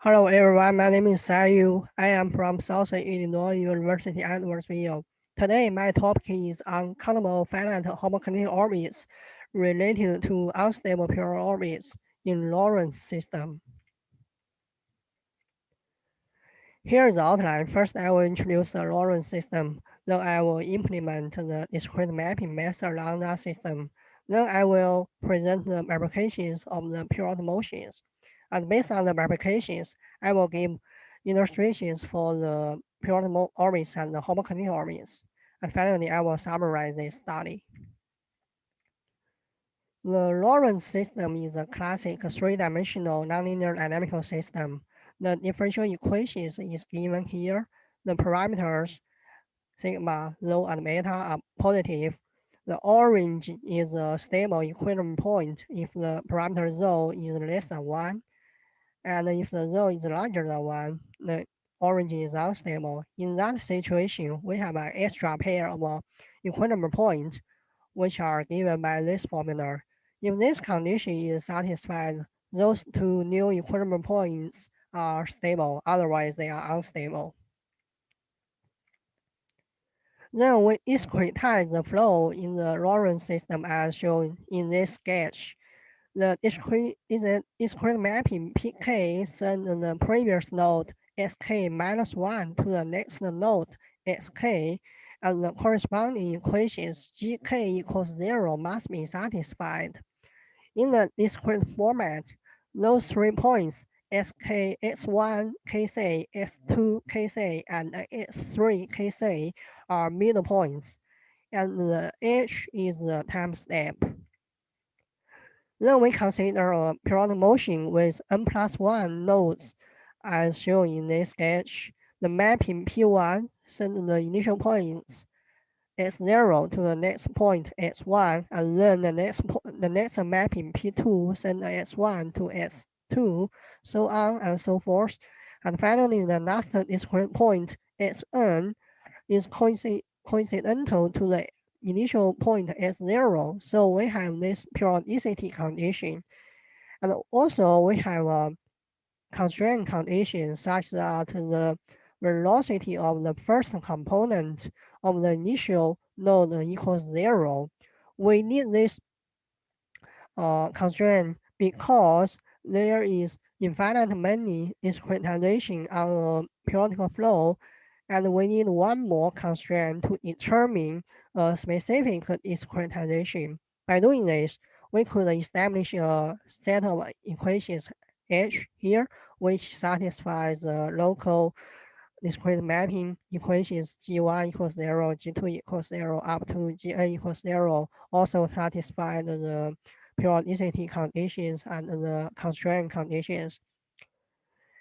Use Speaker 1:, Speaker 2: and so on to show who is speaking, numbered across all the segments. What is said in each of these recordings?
Speaker 1: Hello everyone, my name is Siyu. I am from Southern Illinois University at Edwardsville. Today my topic is uncountable finite homoclinic orbits related to unstable pure orbits in Lorentz system. Here is the outline. First, I will introduce the Lorentz system. Then I will implement the discrete mapping method along that system. Then I will present the applications of the periodic motions. And based on the applications, I will give illustrations for the periodic orbits and the homoclinic orbits. And finally, I will summarize this study. The Lorentz system is a classic three-dimensional nonlinear dynamical system. The differential equations is given here. The parameters sigma, rho, and beta are positive. The orange is a stable equilibrium point if the parameter rho is less than 1, and if the rho is larger than 1, the orange is unstable. In that situation, we have an extra pair of equilibrium points, which are given by this formula. If this condition is satisfied, those two new equilibrium points are stable, otherwise they are unstable. Then we discretize the flow in the Lorentz system as shown in this sketch. The discrete mapping Pk sends the previous node xk minus 1 to the next node xk, and the corresponding equations gk equals 0 must be satisfied. In the discrete format, those 3 points sk, x1 kc, x2 kc, and x3 kc are middle points, and the h is the time step. Then we consider a periodic motion with n plus 1 nodes as shown in this sketch. The mapping P1 sends the initial points x0 to the next point x1, and then the next mapping P2 sends x1 to x2, so on and so forth. And finally, the last discrete point xn is coincidental to the initial point x0. So we have this periodicity condition. And also we have a constraint condition such that the velocity of the first component of the initial node equals 0. We need this constraint because there is infinite many discretization on a periodic flow, and we need one more constraint to determine a specific discretization. By doing this, we could establish a set of equations H here, which satisfies the local discrete mapping equations G1 equals 0, G2 equals 0, up to Ga equals 0, also satisfy the periodicity conditions and the constraint conditions.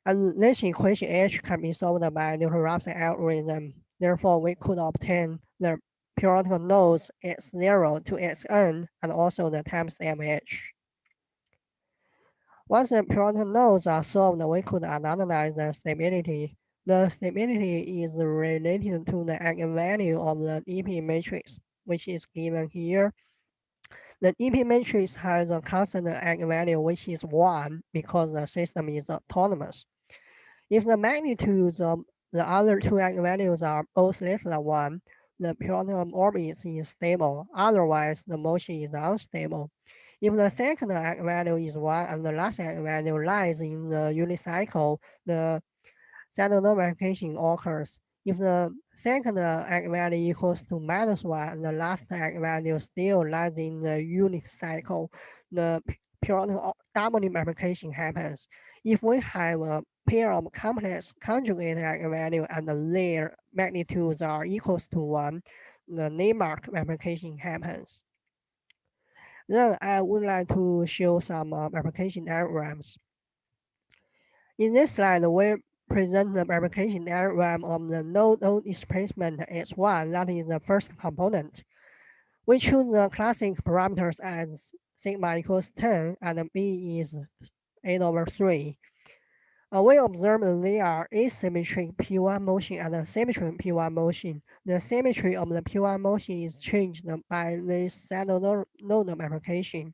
Speaker 1: And this equation H can be solved by Newton-Raphson algorithm. Therefore, we could obtain the periodic nodes x0 to xn and also the time step H. Once the periodic nodes are solved, we could analyze the stability. The stability is related to the eigenvalue of the EP matrix, which is given here. The EP matrix has a constant eigenvalue, which is 1 because the system is autonomous. If the magnitudes of the other two eigenvalues are both less than 1, the periodic orbit is stable. Otherwise, the motion is unstable. If the second eigenvalue is 1 and the last eigenvalue lies in the unit cycle, the Saddle verification occurs. If the second eigenvalue equals to -1 and the last eigenvalue still lies in the unit cycle, the periodic doubling application happens. If we have a pair of complex conjugate eigenvalue and their magnitudes are equals to 1, the Lamarck application happens. Then I would like to show some application diagrams. In this slide, we present the application diagram of the node displacement S1, that is the first component. We choose the classic parameters as sigma equals 10 and b is 8 over 3. We observe that there are asymmetric P1 motion and symmetric P1 motion. The symmetry of the P1 motion is changed by this saddle node application.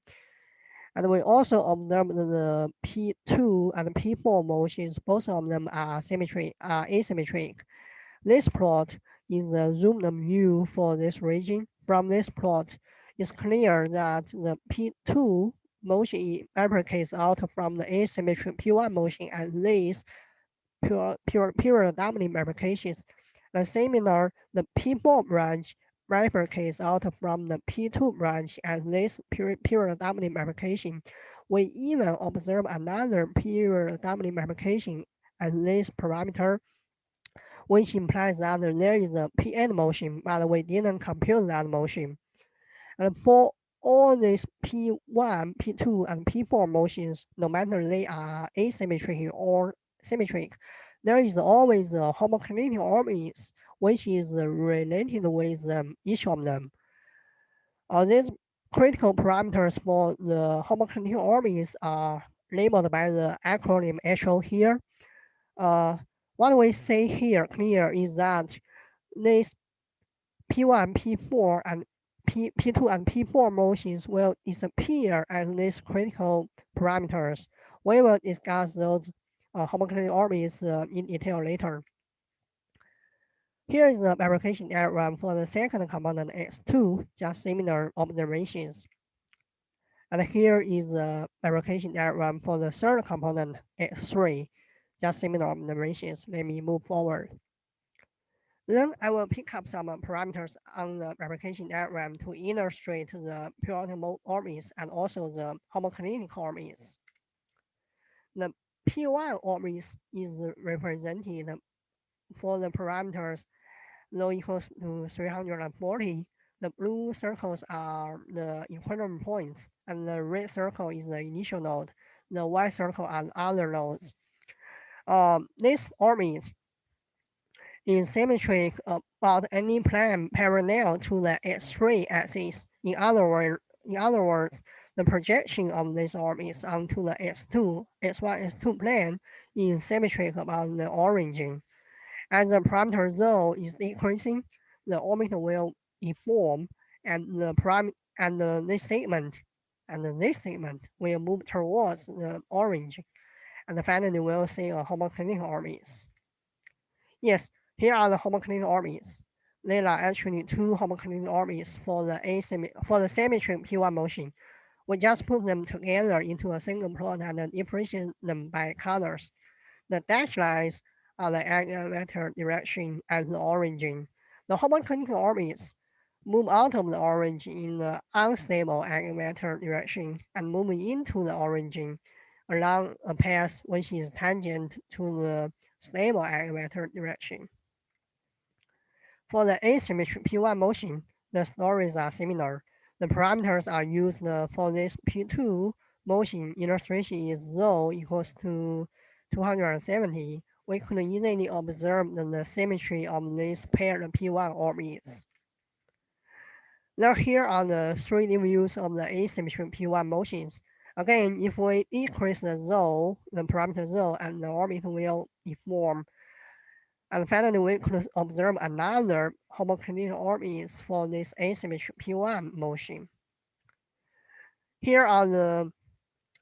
Speaker 1: And we also observe the P2 and P4 motions. Both of them are asymmetric. This plot is a zoomed view for this region. From this plot, it's clear that the P2 motion replicates out from the asymmetric P1 motion at least period doubling replications. The similar, the P4 branch replicates out from the P2 branch at this period doubling replication. We even observe another period doubling replication at this parameter, which implies that there is a Pn motion, but we didn't compute that motion. And for all these P1, P2, and P4 motions, no matter they are asymmetric or symmetric, there is always a homogeneity orbit, which is related with each of them. These critical parameters for the homogeneity orbits are labeled by the acronym HO here. Uh, what we say here clear is that these P1, P4, and P2 and P4 motions will disappear at these critical parameters. We will discuss those homogeneity orbits in detail later. Here is the application diagram for the second component X2, just similar observations. And here is the application diagram for the third component X3, just similar observations. Let me move forward. Then I will pick up some parameters on the replication diagram to illustrate the periodic orbits and also the homogeneity orbits. The P1 orbit is represented for the parameters rho equals to 340. The blue circles are the equilibrium points, and the red circle is the initial node. The white circle are other nodes. This orbit is symmetric about any plane parallel to the X3 axis. In other words, the projection of this orbit onto the X2, X1, X2 plane is symmetric about the origin. As the parameter rho is decreasing, the orbit will deform, and this segment will move towards the origin, and finally we'll see a homogeneity orbit. Yes, here are the homogeneity orbits. There are actually two homogeneity orbits for the symmetric P1 motion. We just put them together into a single plot and then differentiate them by colors. The dashed lines are the eigenvector direction at the origin. The homogeneity orbits move out of the origin in the unstable eigenvector direction and move into the origin along a path which is tangent to the stable eigenvector direction. For the asymmetric P1 motion, the stories are similar. The parameters are used for this P2 motion illustration is rho equals to 270. We could easily observe the symmetry of these paired P1 orbits. Now here are the 3D views of the asymmetric P1 motions. Again, if we decrease the rho, the parameter rho, and the orbit will deform. And finally, we could observe another homogeneity orbits for this asymmetric P1 motion. Here are the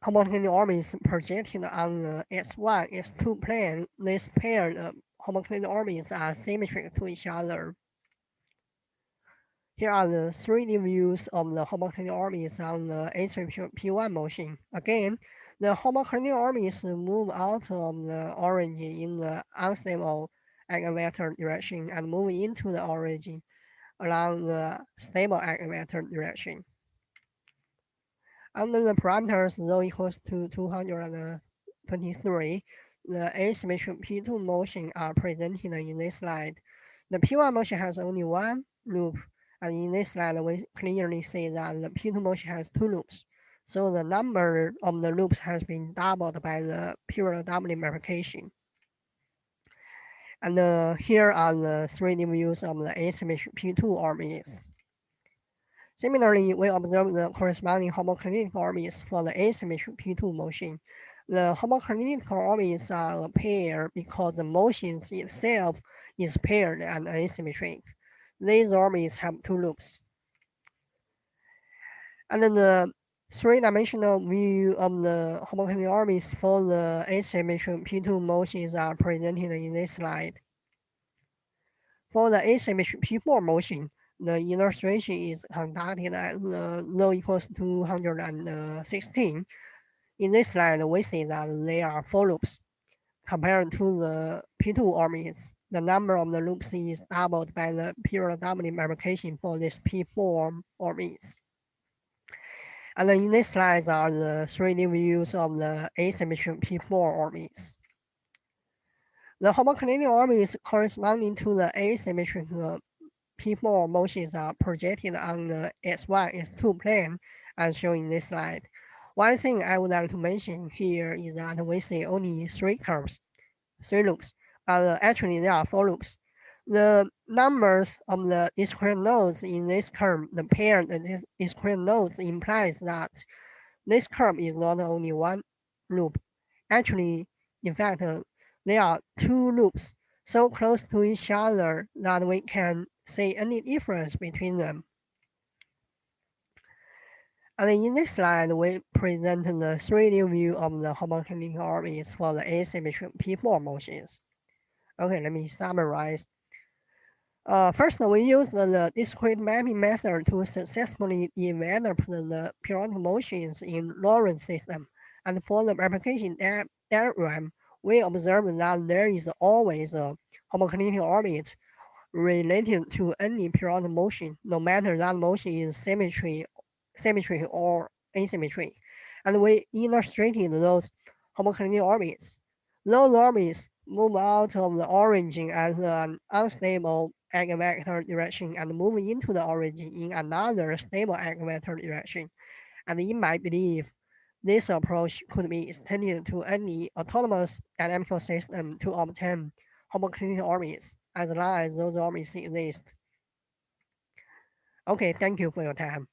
Speaker 1: homogeneity orbits projected on the S1, S2 plane. These paired homogeneity orbits are symmetric to each other. Here are the 3D views of the homogeneity orbits on the asymmetric P1 motion. Again, the homogeneity orbits move out of the origin in the unstable eigenvector direction and move into the origin along the stable eigenvector direction. Under the parameters rho equals to 223, the asymmetric P2 motion are presented in this slide. The P1 motion has only one loop, and in this slide we clearly see that the P2 motion has two loops. So the number of the loops has been doubled by the period doubling replication. And here are the 3D views of the asymmetric P2 orbits. Similarly, we observe the corresponding homogeneity orbits for the asymmetric P2 motion. The homogeneity orbits are a pair because the motion itself is paired and asymmetric. These orbits have two loops. And then Three-dimensional view of the homogeneous for the asymmetric P2 motions are presented in this slide. For the asymmetric P4 motion, the illustration is conducted at the low equals 216. In this slide, we see that there are 4 loops. Compared to the P2 orbits, the number of the loops is doubled by the period doubling application for this P4 orbits. And in this slide are the 3D views of the asymmetric P4 orbits. The homoclinic orbits corresponding to the asymmetric P4 motions are projected on the S1, S2 plane as shown in this slide. One thing I would like to mention here is that we see only 3 curves, 3 loops. Actually, there are 4 loops. The numbers of the discrete nodes in this curve, the paired discrete nodes implies that this curve is not only one loop. Actually, in fact, there are 2 loops so close to each other that we can see any difference between them. And in this slide, we present the 3D view of the homoclinic orbits for the asymmetric P4 motions. Okay, let me summarize. First, we use the discrete mapping method to successfully develop the periodic motions in Lorentz system. And for the replication diagram, we observe that there is always a homoclinic orbit related to any periodic motion, no matter that motion is symmetry or asymmetry. And we illustrated those homoclinic orbits. Those orbits move out of the origin at an unstable eigenvector direction and move into the origin in another stable eigenvector direction. And in my belief, this approach could be extended to any autonomous dynamical system to obtain homoclinic orbits as long as those orbits exist. Okay, thank you for your time.